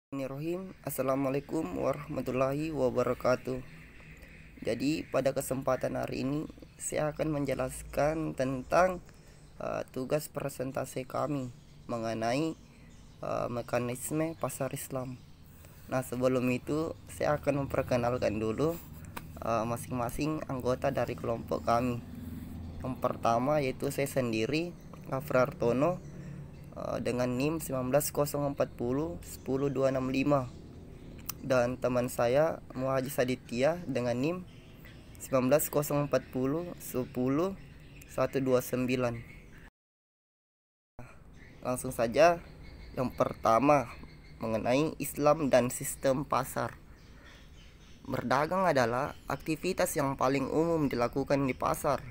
Bismillahirrahmanirrahim. Assalamualaikum warahmatullahi wabarakatuh. Jadi pada kesempatan hari ini saya akan menjelaskan tentang tugas presentasi kami mengenai mekanisme pasar Islam. Nah, sebelum itu saya akan memperkenalkan dulu masing-masing anggota dari kelompok kami. Yang pertama yaitu saya sendiri, Gafrartono, dengan NIM 19040 10265, dan teman saya Muhajiz Aditya dengan NIM 19040 10129. Langsung saja. Yang pertama mengenai Islam dan sistem pasar. Berdagang adalah aktivitas yang paling umum dilakukan di pasar.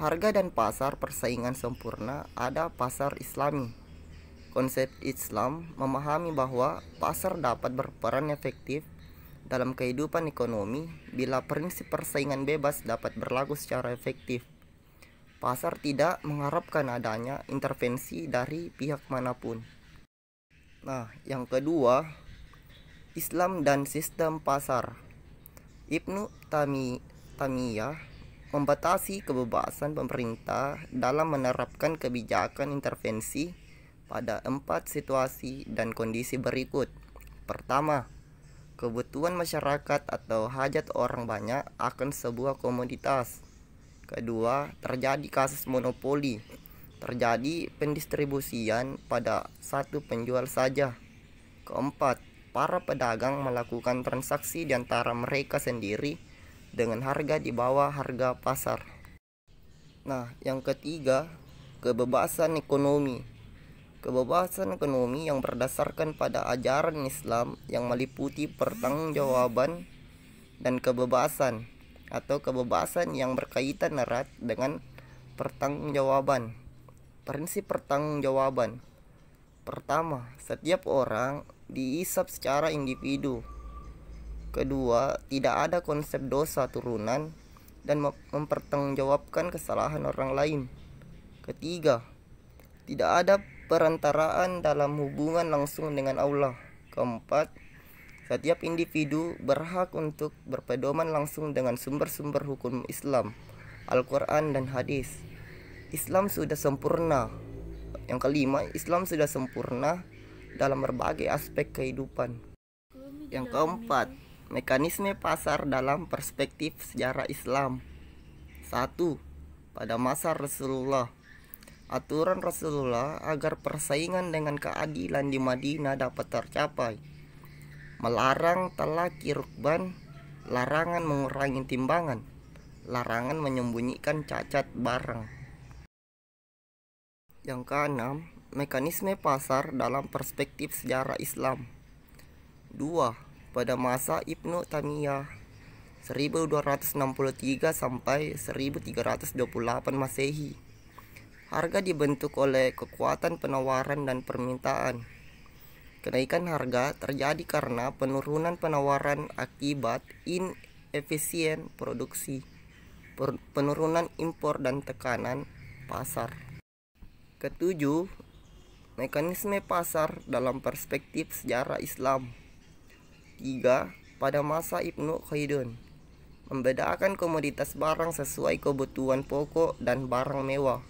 Harga dan pasar persaingan sempurna ada pasar Islami. Konsep Islam memahami bahwa pasar dapat berperan efektif dalam kehidupan ekonomi bila prinsip persaingan bebas dapat berlaku secara efektif. Pasar tidak mengharapkan adanya intervensi dari pihak manapun. Nah, yang kedua, Islam dan sistem pasar. Ibnu Taimiyah membatasi kebebasan pemerintah dalam menerapkan kebijakan intervensi pada 4 situasi dan kondisi berikut. Pertama, kebutuhan masyarakat atau hajat orang banyak akan sebuah komoditas. Kedua, terjadi kasus monopoli, terjadi pendistribusian pada satu penjual saja. Keempat, para pedagang melakukan transaksi di antara mereka sendiri dengan harga di bawah harga pasar. Nah, yang ketiga, kebebasan ekonomi. Kebebasan ekonomi yang berdasarkan pada ajaran Islam yang meliputi pertanggungjawaban dan kebebasan, atau kebebasan yang berkaitan erat dengan pertanggungjawaban. Prinsip pertanggungjawaban. Pertama, setiap orang dihisab secara individu. Kedua, tidak ada konsep dosa turunan dan mempertanggungjawabkan kesalahan orang lain. Ketiga, tidak ada perantaraan dalam hubungan langsung dengan Allah. Keempat, setiap individu berhak untuk berpedoman langsung dengan sumber-sumber hukum Islam, Al-Quran dan hadis. Islam sudah sempurna. Yang kelima, Islam sudah sempurna dalam berbagai aspek kehidupan. Yang keempat, mekanisme pasar dalam perspektif sejarah Islam. 1. Pada masa Rasulullah, aturan Rasulullah agar persaingan dengan keadilan di Madinah dapat tercapai. Melarang talaki rukban, larangan mengurangi timbangan, larangan menyembunyikan cacat barang. Yang keenam, mekanisme pasar dalam perspektif sejarah Islam. 2. Pada masa Ibnu Taimiyah 1263 sampai 1328 Masehi, harga dibentuk oleh kekuatan penawaran dan permintaan. Kenaikan harga terjadi karena penurunan penawaran akibat inefisien produksi, penurunan impor dan tekanan pasar. Ketujuh, mekanisme pasar dalam perspektif sejarah Islam. 3. Pada masa Ibnu Khaldun, membedakan komoditas barang sesuai kebutuhan pokok dan barang mewah.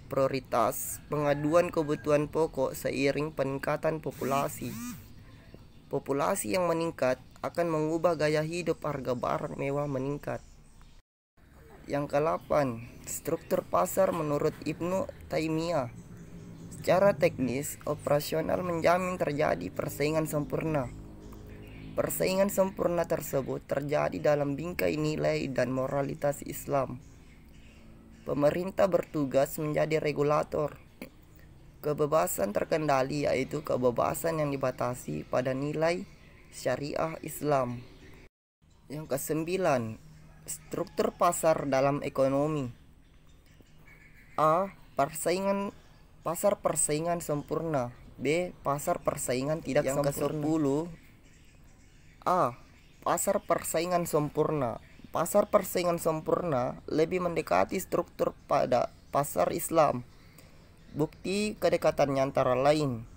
Prioritas pengaduan kebutuhan pokok seiring peningkatan populasi. Populasi yang meningkat akan mengubah gaya hidup, harga barang mewah meningkat. Yang ke-8, struktur pasar menurut Ibnu Taimiyah. Secara teknis, operasional menjamin terjadi persaingan sempurna. Persaingan sempurna tersebut terjadi dalam bingkai nilai dan moralitas Islam. Pemerintah bertugas menjadi regulator. Kebebasan terkendali yaitu kebebasan yang dibatasi pada nilai syariah Islam. Yang ke-9, struktur pasar dalam ekonomi. A. Pasar persaingan sempurna. B. Pasar persaingan tidak sempurna. Yang ke-10, A. Pasar persaingan sempurna. Pasar persaingan sempurna lebih mendekati struktur pada pasar Islam. Bukti kedekatannya antara lain: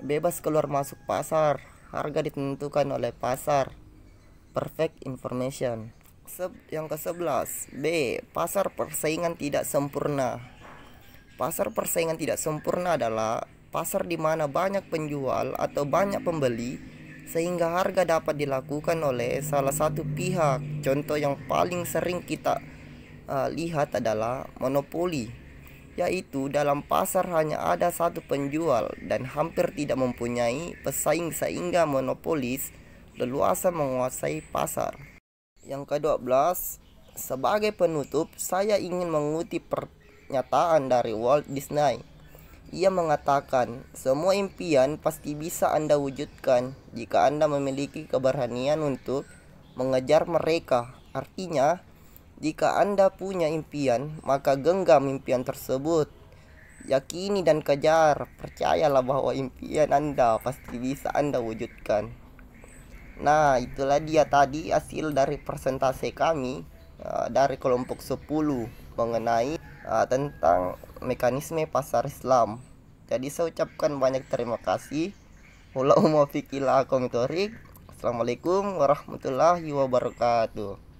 bebas keluar masuk pasar, harga ditentukan oleh pasar, perfect information. Yang ke-11, B. Pasar persaingan tidak sempurna. Pasar persaingan tidak sempurna adalah pasar di mana banyak penjual atau banyak pembeli sehingga harga dapat dilakukan oleh salah satu pihak. Contoh yang paling sering kita lihat adalah monopoli, yaitu dalam pasar hanya ada satu penjual dan hampir tidak mempunyai pesaing sehingga monopolis leluasa menguasai pasar. Yang ke-12, sebagai penutup saya ingin mengutip pernyataan dari Walt Disney. Ia mengatakan, semua impian pasti bisa Anda wujudkan jika Anda memiliki keberanian untuk mengejar mereka. Artinya, jika Anda punya impian, maka genggam impian tersebut. Yakini dan kejar. Percayalah bahwa impian Anda pasti bisa Anda wujudkan. Nah, itulah dia tadi hasil dari presentasi kami dari kelompok 10 mengenai tentang mekanisme pasar Islam. Jadi saya ucapkan banyak terima kasih. Assalamualaikum warahmatullahi wabarakatuh.